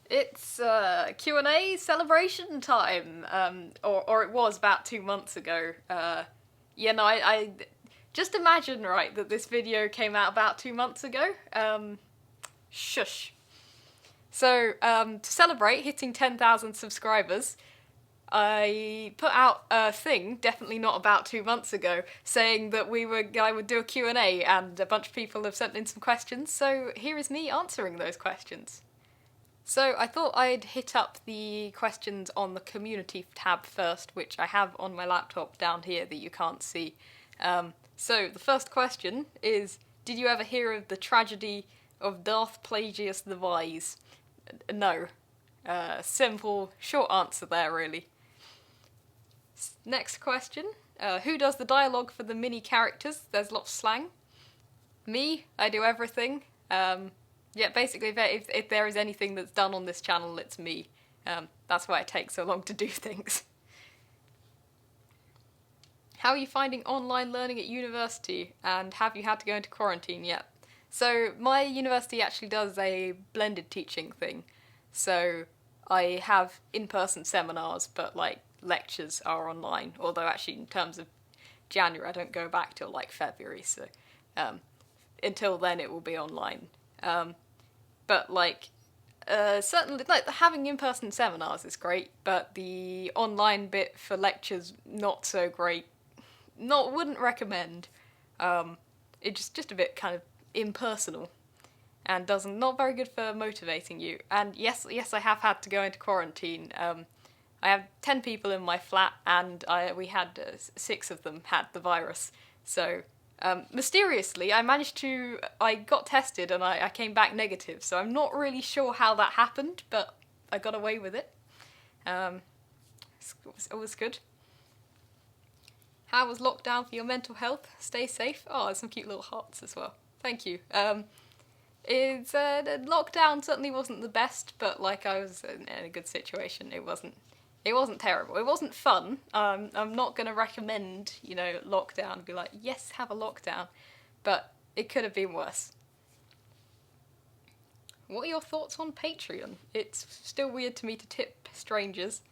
It's Q&A celebration time, or it was about 2 months ago. I just imagine, right, that this video came out about 2 months ago. Shush. So, to celebrate hitting 10,000 subscribers, I put out a thing, definitely not about 2 months ago, saying that I would do a Q&A, and a bunch of people have sent in some questions, so here is me answering those questions. So I thought I'd hit up the questions on the community tab first, which I have on my laptop down here that you can't see. So the first question is, did you ever hear of the tragedy of Darth Plagueis the Wise? No. Simple, short answer there, really. Next question. Who does the dialogue for the mini characters? There's lots of slang. Me, I do everything. Yeah, basically, if there is anything that's done on this channel, it's me. That's why it takes so long to do things. How are you finding online learning at university, and have you had to go into quarantine yet? So, my university actually does a blended teaching thing. So, I have in-person seminars, but, lectures are online. Although, actually, in terms of January, I don't go back till, February, so until then it will be online. But certainly, having in-person seminars is great, but the online bit for lectures, not so great. Wouldn't recommend. It's just a bit kind of impersonal, and not very good for motivating you. And yes, I have had to go into quarantine. I have 10 people in my flat, and we had 6 of them had the virus, so... mysteriously, I got tested and I came back negative, so I'm not really sure how that happened, but I got away with it. It was good. How was lockdown for your mental health? Stay safe. Oh, there's some cute little hearts as well. Thank you. Lockdown certainly wasn't the best, but I was in a good situation. It wasn't terrible. It wasn't fun. I'm not going to recommend, lockdown and be like, yes, have a lockdown. But it could have been worse. What are your thoughts on Patreon? It's still weird to me to tip strangers.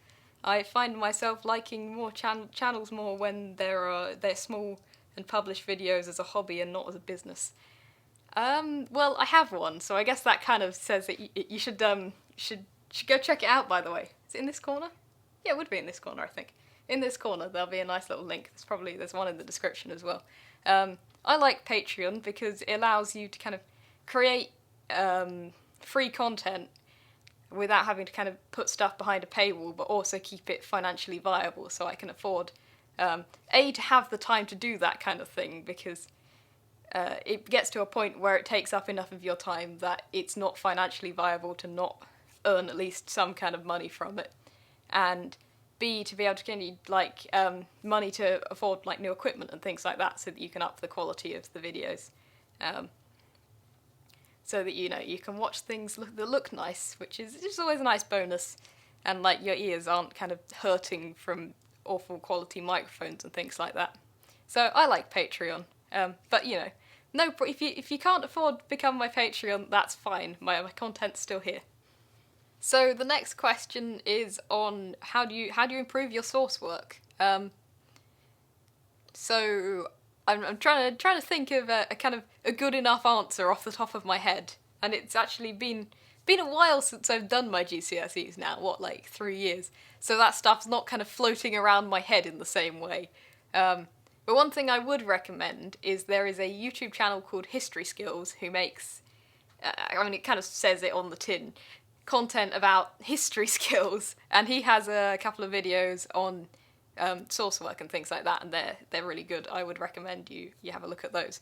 I find myself liking more channels more when they're small and publish videos as a hobby and not as a business. Well, I have one, so I guess that kind of says that you should go check it out, by the way. Is it in this corner? Yeah, it would be in this corner, I think. In this corner, there'll be a nice little link. There's one in the description as well. I like Patreon because it allows you to kind of create free content without having to kind of put stuff behind a paywall, but also keep it financially viable, so I can afford, to have the time to do that kind of thing, because it gets to a point where it takes up enough of your time that it's not financially viable to not earn at least some kind of money from it. And B, to be able to get money to afford new equipment and things like that, so that you can up the quality of the videos, so that you can watch things that look nice, which is just always a nice bonus, and your ears aren't kind of hurting from awful quality microphones and things like that. So I like Patreon, but no, if you can't afford to become my Patreon, that's fine. My content's still here. So the next question is on how do you improve your source work? So I'm trying to think of a kind of a good enough answer off the top of my head, and it's actually been a while since I've done my GCSEs now. 3 years? So that stuff's not kind of floating around my head in the same way. But one thing I would recommend is there is a YouTube channel called History Skills who makes, it kind of says it on the tin, content about history skills, and he has a couple of videos on source work and things like that, and they're really good. I would recommend you have a look at those.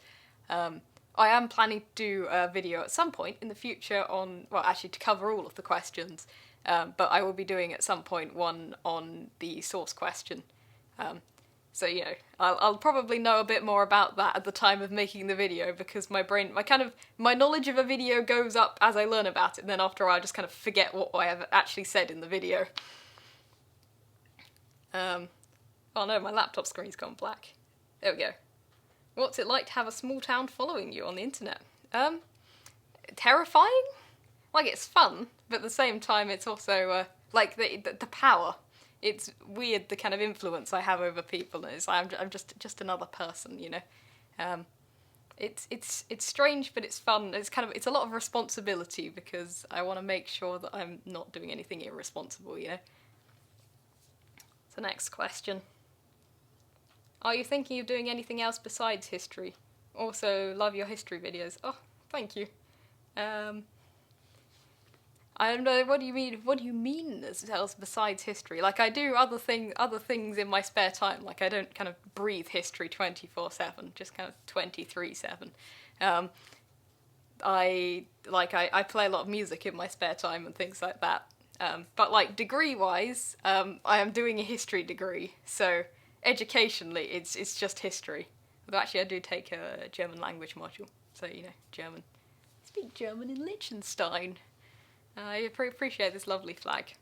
I am planning to do a video at some point in the future to cover all of the questions, but I will be doing at some point one on the source question. So I'll probably know a bit more about that at the time of making the video, because my knowledge of a video goes up as I learn about it, and then after a while I just kind of forget what I have actually said in the video. Oh no, my laptop screen's gone black. There we go. What's it like to have a small town following you on the internet? Terrifying? It's fun, but at the same time, it's also like the power. It's weird the kind of influence I have over people. And it's like I'm just another person, you know. It's strange, but it's fun. It's a lot of responsibility because I want to make sure that I'm not doing anything irresponsible, you know. So next question. Are you thinking of doing anything else besides history? Also, love your history videos. Oh, thank you. I don't know. What do you mean? What do you mean else besides history? Like I do other things in my spare time. Like I don't kind of breathe history 24/7, just kind of 23/7. I play a lot of music in my spare time and things like that. But like degree wise, I am doing a history degree, so educationally it's just history. But actually, I do take a German language module, so you know German. Speak German in Liechtenstein. I appreciate this lovely flag.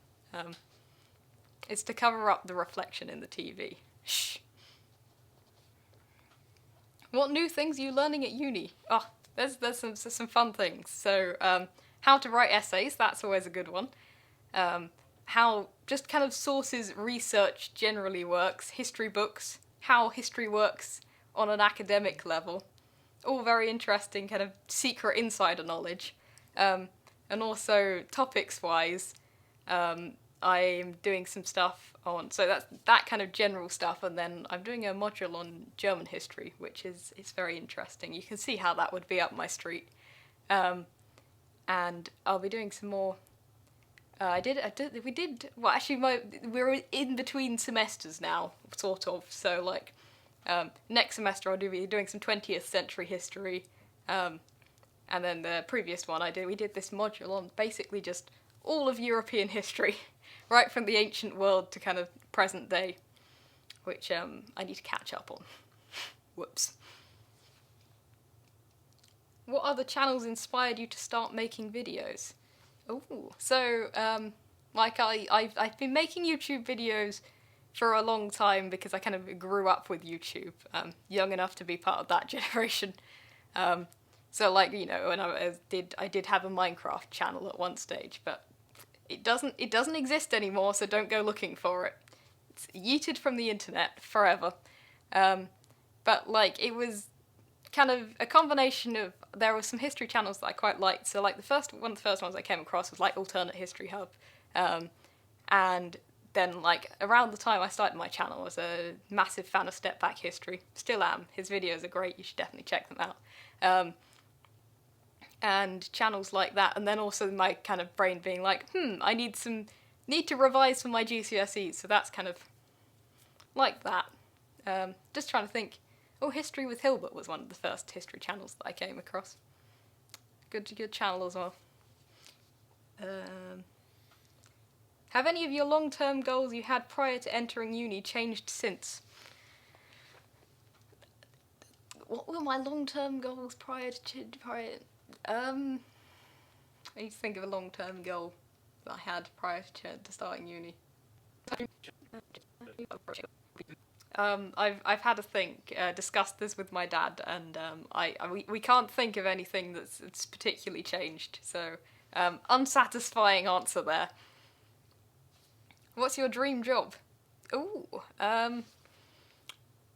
It's to cover up the reflection in the TV. Shh. What new things are you learning at uni? Oh, there's some fun things. So, how to write essays, that's always a good one. How just kind of sources research generally works, history books, how history works on an academic level. All very interesting kind of secret insider knowledge. And also topics-wise, I'm doing some stuff on, so that's that kind of general stuff, and then I'm doing a module on German history, which is very interesting. You can see how that would be up my street. And I'll be doing some more. Well, actually, we're in between semesters now, sort of. So, like, next semester I'll be doing some 20th century history. And then the previous one we did this module on basically just all of European history, right from the ancient world to kind of present day, which I need to catch up on. Whoops. What other channels inspired you to start making videos? Oh, so I've been making YouTube videos for a long time because I kind of grew up with YouTube, young enough to be part of that generation. So like, you know, when I did have a Minecraft channel at one stage, but it doesn't exist anymore, so don't go looking for it. It's yeeted from the internet forever. But like it was kind of a combination of, there were some history channels that I quite liked. So like one of the first ones I came across was like Alternate History Hub. And then like around the time I started my channel, I was a massive fan of Step Back History. Still am. His videos are great. You should definitely check them out. And channels like that, and then also my kind of brain being like, I need to revise for my GCSEs, so that's kind of like that. Just trying to think. Oh, History with Hilbert was one of the first history channels that I came across. Good channel as well. Have any of your long-term goals you had prior to entering uni changed since? What were my long-term goals prior? I need to think of a long-term goal that I had prior to starting uni. I've had a think, discussed this with my dad, and we can't think of anything that's particularly changed. So unsatisfying answer there. What's your dream job? Ooh,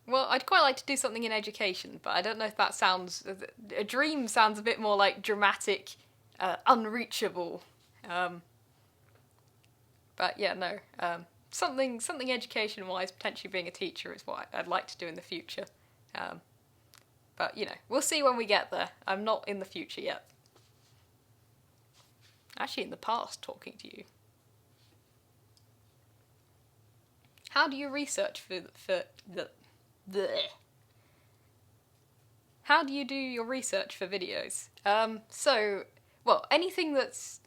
well, I'd quite like to do something in education, but I don't know if that sounds... A dream sounds a bit more like dramatic, unreachable. But yeah, no. Something education-wise, potentially being a teacher is what I'd like to do in the future. But, you know, we'll see when we get there. I'm not in the future yet. Actually, in the past, talking to you. How do you research for the... How do you do your research for videos? Well, anything that's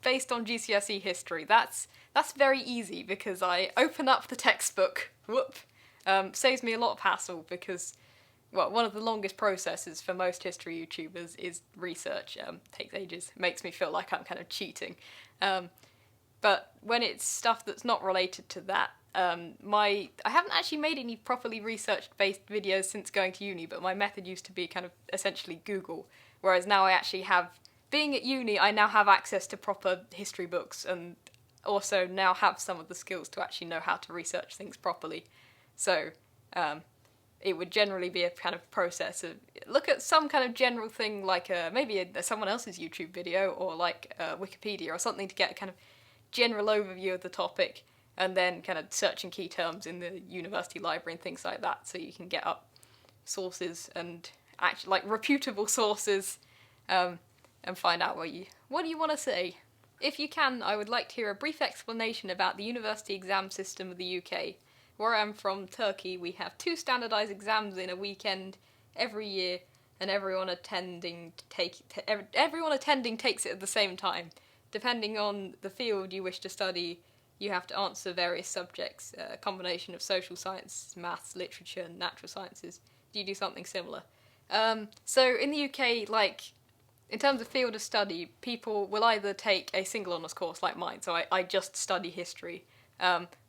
based on GCSE history, that's very easy because I open up the textbook. Saves me a lot of hassle because, well, one of the longest processes for most history YouTubers is research. Takes ages. Makes me feel like I'm kind of cheating. But when it's stuff that's not related to that, I haven't actually made any properly research-based videos since going to uni, but my method used to be kind of essentially Google, whereas now I actually have being at uni, I now have access to proper history books, and also now have some of the skills to actually know how to research things properly. So it would generally be a kind of process of look at some kind of general thing, like someone else's YouTube video, or like Wikipedia or something, to get a kind of general overview of the topic, and then kind of searching key terms in the university library and things like that, so you can get up sources and actually like reputable sources, and find out what do you want to say. If you can, I would like to hear a brief explanation about the university exam system of the UK. Where I'm from, Turkey, we have 2 standardised exams in a weekend every year, and everyone attending takes it at the same time. Depending on the field you wish to study, you have to answer various subjects, a combination of social science, maths, literature, and natural sciences. Do you do something similar? So in the UK, like, in terms of field of study, people will either take a single honours course like mine, so I just study history,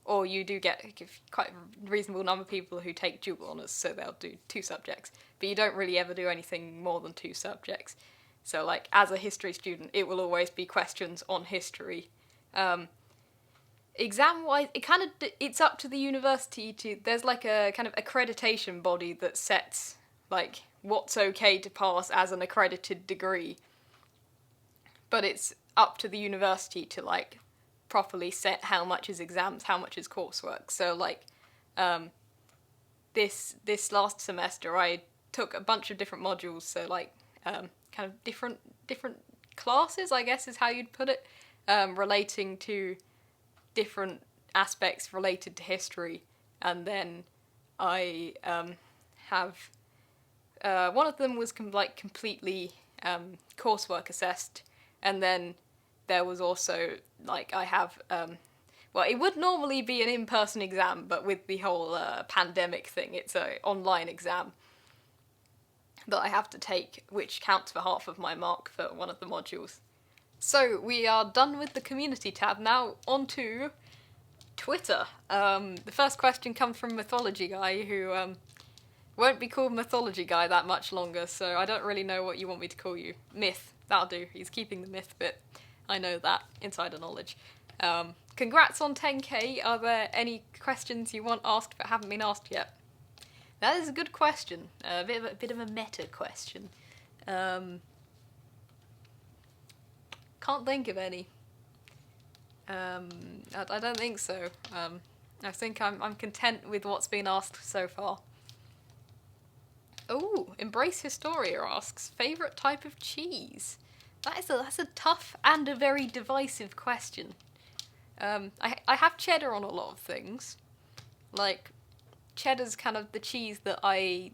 or you do get quite a reasonable number of people who take dual honours, so they'll do 2 subjects, but you don't really ever do anything more than 2 subjects. So, like, as a history student, it will always be questions on history. Exam-wise, it's up to the university there's like a kind of accreditation body that sets, like, what's okay to pass as an accredited degree. But it's up to the university to, like, properly set how much is exams, how much is coursework. So, like, this last semester I took a bunch of different modules, so, like, kind of different classes, I guess is how you'd put it, relating to different aspects related to history. And then I have one of them was completely coursework assessed, and then there was also, like, I have well, it would normally be an in-person exam, but with the whole pandemic thing, it's an online exam that I have to take, which counts for half of my mark for one of the modules. So, we are done with the community tab. Now, on to Twitter. The first question comes from Mythology Guy, who won't be called Mythology Guy that much longer, so I don't really know what you want me to call you. Myth, that'll do. He's keeping the myth bit. I know that, insider knowledge. Congrats on 10k. Are there any questions you want asked but haven't been asked yet? That is a good question. A bit of a meta question. Can't think of any. I don't think so. I think I'm content with what's been asked so far. Oh, Embrace Historia asks, favourite type of cheese? That's a tough and a very divisive question. I have cheddar on a lot of things. Like, cheddar's kind of the cheese that I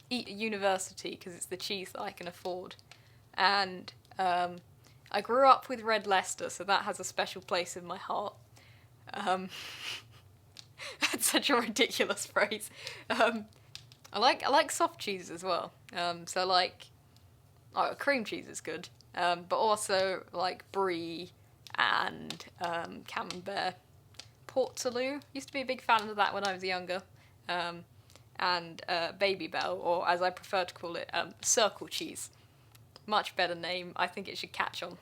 eat at university because it's the cheese that I can afford. And I grew up with Red Leicester, so that has a special place in my heart. That's such a ridiculous phrase. I like soft cheese as well. So, like, cream cheese is good. But also, like, brie and camembert. Port Salut, used to be a big fan of that when I was younger. And Babybel, or as I prefer to call it, circle cheese. Much better name. I think it should catch on.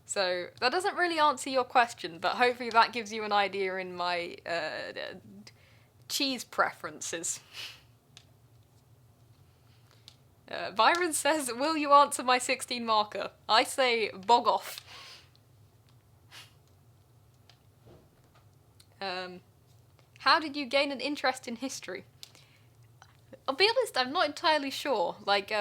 So, that doesn't really answer your question, but hopefully that gives you an idea in my cheese preferences. Byron says, will you answer my 16 marker? I say, bog off. How did you gain an interest in history? I'll be honest, I'm not entirely sure. Like,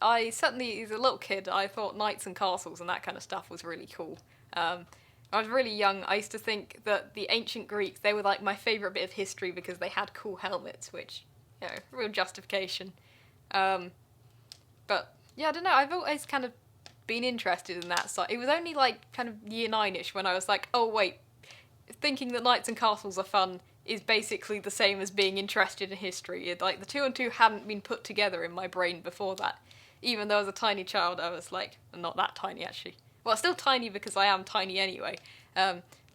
I certainly, as a little kid, I thought knights and castles and that kind of stuff was really cool. I was really young. I used to think that the ancient Greeks, they were like my favourite bit of history because they had cool helmets, which, you know, real justification. But, yeah, I don't know, I've always kind of been interested in that side. It was only, like, kind of year 9-ish when I was like, oh, wait, thinking that knights and castles are fun is basically the same as being interested in history. Like, the 2 and 2 hadn't been put together in my brain before that. Even though as a tiny child I was like, not that tiny actually. Well, still tiny because I am tiny anyway.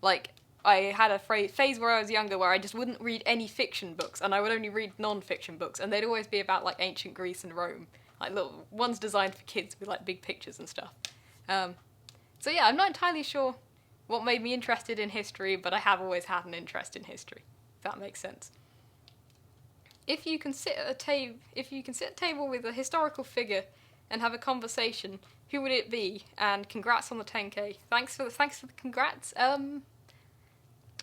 Like, I had a phase where I was younger where I just wouldn't read any fiction books, and I would only read non-fiction books, and they'd always be about, like, ancient Greece and Rome. like little ones designed for kids with like big pictures and stuff. So yeah, I'm not entirely sure what made me interested in history, but I have always had an interest in history, if that makes sense. If you can sit at a table with a historical figure and have a conversation, who would it be? And congrats on the 10k. Thanks for the congrats.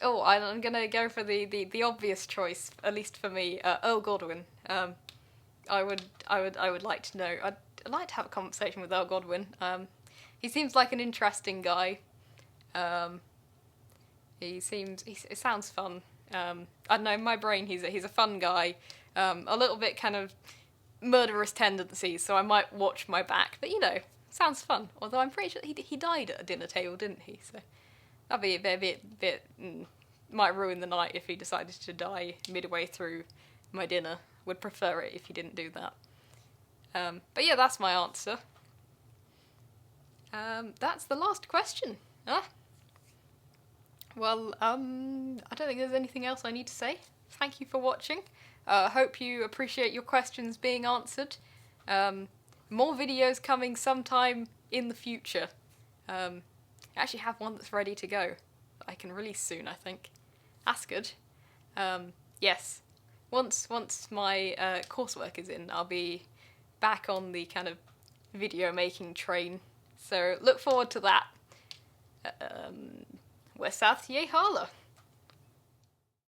Oh, I'm gonna go for the obvious choice, at least for me, Earl Godwin. I would like to know. I'd like to have a conversation with Earl Godwin. He seems like an interesting guy. He sounds fun. I don't know, in my brain he's a fun guy. A little bit kind of murderous tendencies, so I might watch my back. But sounds fun. Although I'm pretty sure he died at a dinner table, didn't he? So that'd be a bit might ruin the night if he decided to die midway through my dinner. Would prefer it if he didn't do that. But yeah, that's my answer. That's the last question. Well, I don't think there's anything else I need to say. Thank you for watching. Hope you appreciate your questions being answered. More videos coming sometime in the future. I actually have one that's ready to go that I can release soon, I think. That's good. Yes. Once my coursework is in, I'll be back on the kind of video making train. So look forward to that. We're South Yay Harla.